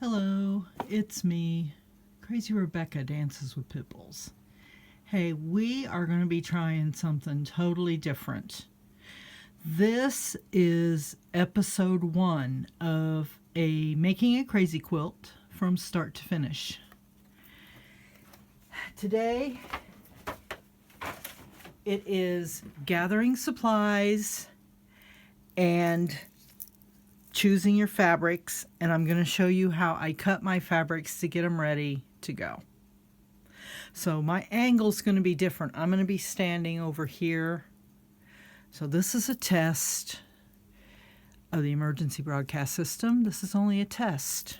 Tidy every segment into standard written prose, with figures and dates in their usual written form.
Hello, it's me, Crazy Rebecca, Dances with Pitbulls. Hey, we are going to be trying something totally different. This is episode 1 of making a crazy quilt from start to finish. Today, it is gathering supplies and choosing your fabrics, and I'm going to show you how I cut my fabrics to get them ready to go. So my angle's going to be different. I'm going to be standing over here. So this is a test of the emergency broadcast system. This is only a test,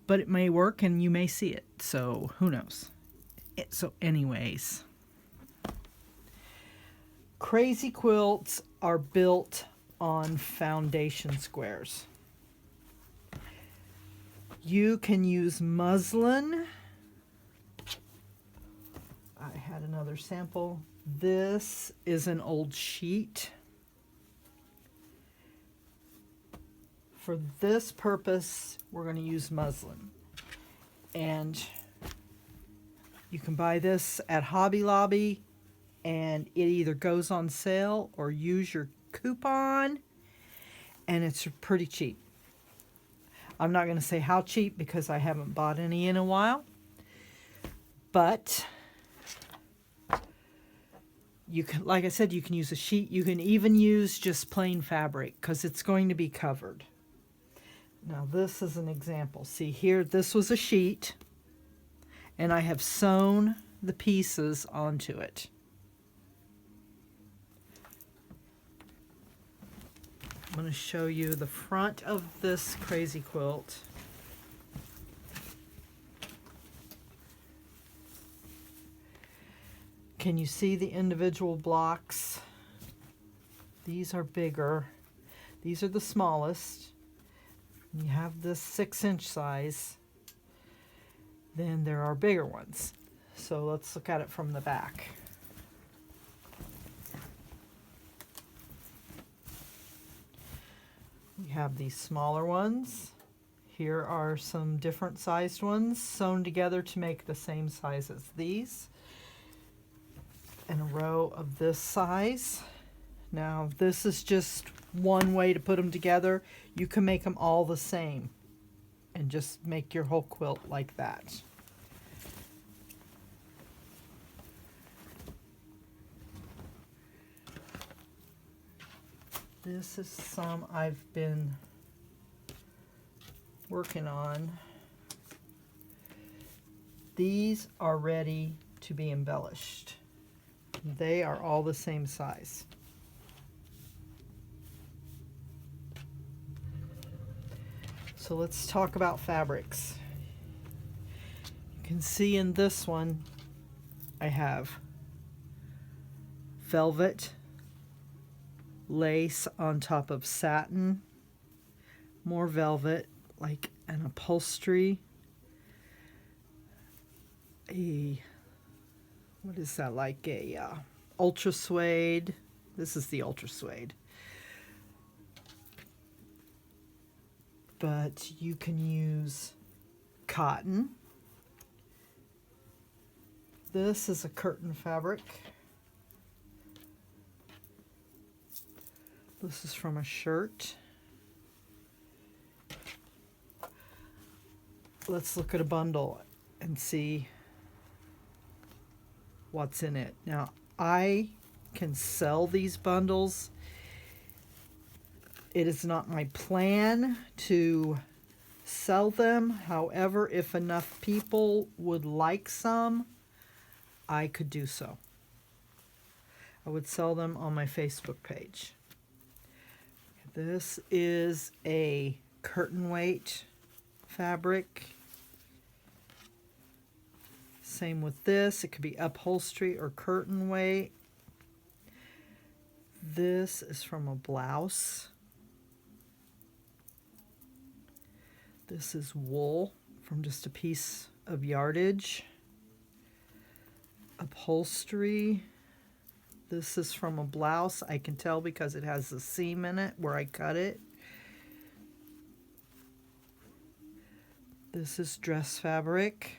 but it may work and you may see it, so who knows. So anyways, crazy quilts are built on foundation squares. You can use muslin. I had another sample. This is an old sheet. For this purpose, we're going to use muslin. And you can buy this at Hobby Lobby, and it either goes on sale or use your coupon, and it's pretty cheap. I'm not going to say how cheap because I haven't bought any in a while, but you can, like I said, you can use a sheet. You can even use just plain fabric because it's going to be covered. Now this is an example. See here, this was a sheet, and I have sewn the pieces onto it. I'm going to show you the front of this crazy quilt. Can you see the individual blocks? These are bigger. These are the smallest. You have this 6-inch size. Then there are bigger ones. So let's look at it from the back. We have these smaller ones. Here are some different sized ones sewn together to make the same size as these. And a row of this size. Now this is just one way to put them together. You can make them all the same and just make your whole quilt like that. This is some I've been working on. These are ready to be embellished. They are all the same size. So let's talk about fabrics. You can see in this one I have velvet, lace on top of satin, more velvet, like an upholstery, what is that, like a ultra suede. This is the ultra suede. But you can use cotton. This is a curtain fabric. This is from a shirt. Let's look at a bundle and see what's in it. Now, I can sell these bundles. It is not my plan to sell them. However, if enough people would like some, I could do so. I would sell them on my Facebook page. This is a curtain weight fabric. Same with this. It could be upholstery or curtain weight. This is from a blouse. This is wool from just a piece of yardage. Upholstery. This is from a blouse. I can tell because it has a seam in it where I cut it. This is dress fabric.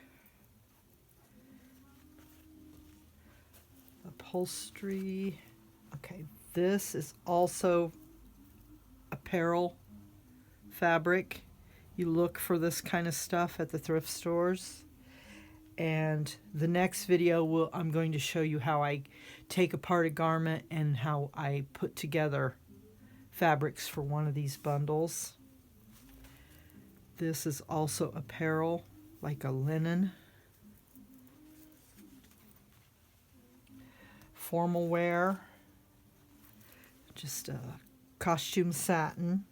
Upholstery. Okay, this is also apparel fabric. You look for this kind of stuff at the thrift stores. And the next video I'm going to show you how I take apart a garment and how I put together fabrics for one of these bundles. This is also apparel, like a linen. Formal wear, just a costume satin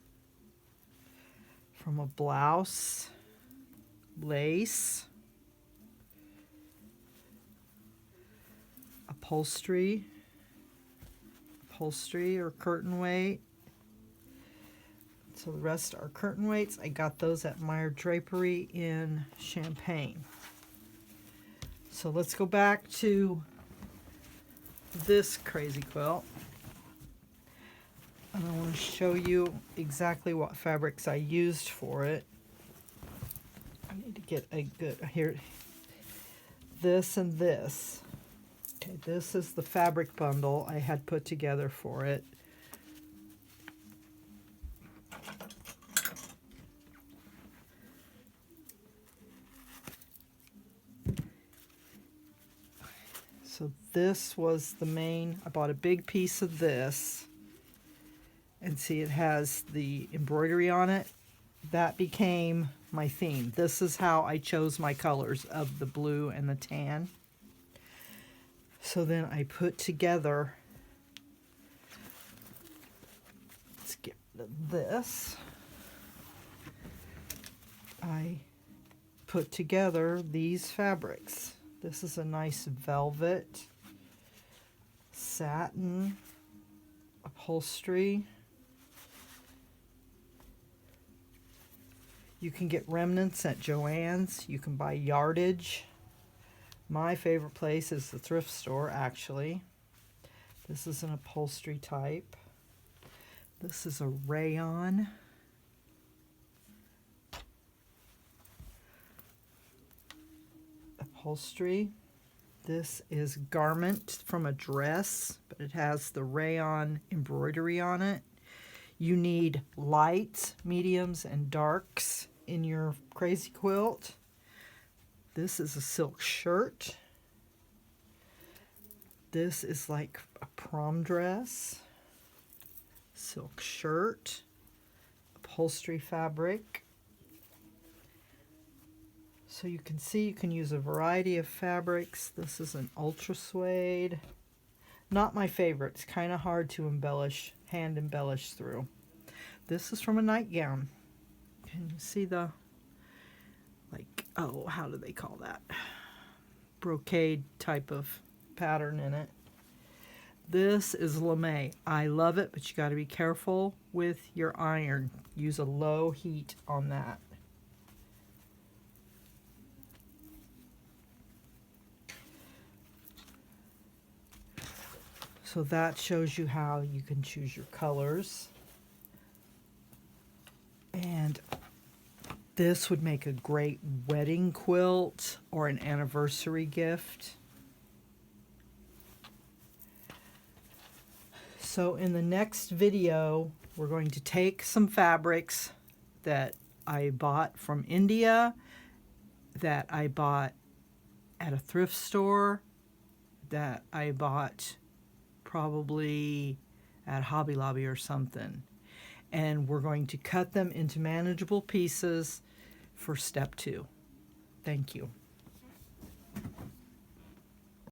from a blouse, lace, upholstery or curtain weight. So the rest are curtain weights. I got those at Meyer Drapery in Champaign. So let's go back to this crazy quilt. And I want to show you exactly what fabrics I used for it. I need to get a good, here, this and this. Okay, this is the fabric bundle I had put together for it. So this was the main, I bought a big piece of this, and see it has the embroidery on it. That became my theme. This is how I chose my colors of the blue and the tan. So then I put together, let's get this. I put together these fabrics. This is a nice velvet, satin, upholstery. You can get remnants at Joann's. You can buy yardage. My favorite place is the thrift store, actually. This is an upholstery type. This is a rayon. Upholstery. This is garment from a dress, but it has the rayon embroidery on it. You need lights, mediums, and darks in your crazy quilt. This is a silk shirt. This is like a prom dress. Silk shirt. Upholstery fabric. So you can see you can use a variety of fabrics. This is an ultra suede. Not my favorite. It's kind of hard to embellish, hand embellish through. This is from a nightgown. Can you see the, like, oh, how do they call that? Brocade type of pattern in it. This is lame. I love it, but you got to be careful with your iron. Use a low heat on that. So that shows you how you can choose your colors. And this would make a great wedding quilt or an anniversary gift. So in the next video, we're going to take some fabrics that I bought from India, that I bought at a thrift store, that I bought probably at Hobby Lobby or something. And we're going to cut them into manageable pieces for step 2. Thank you.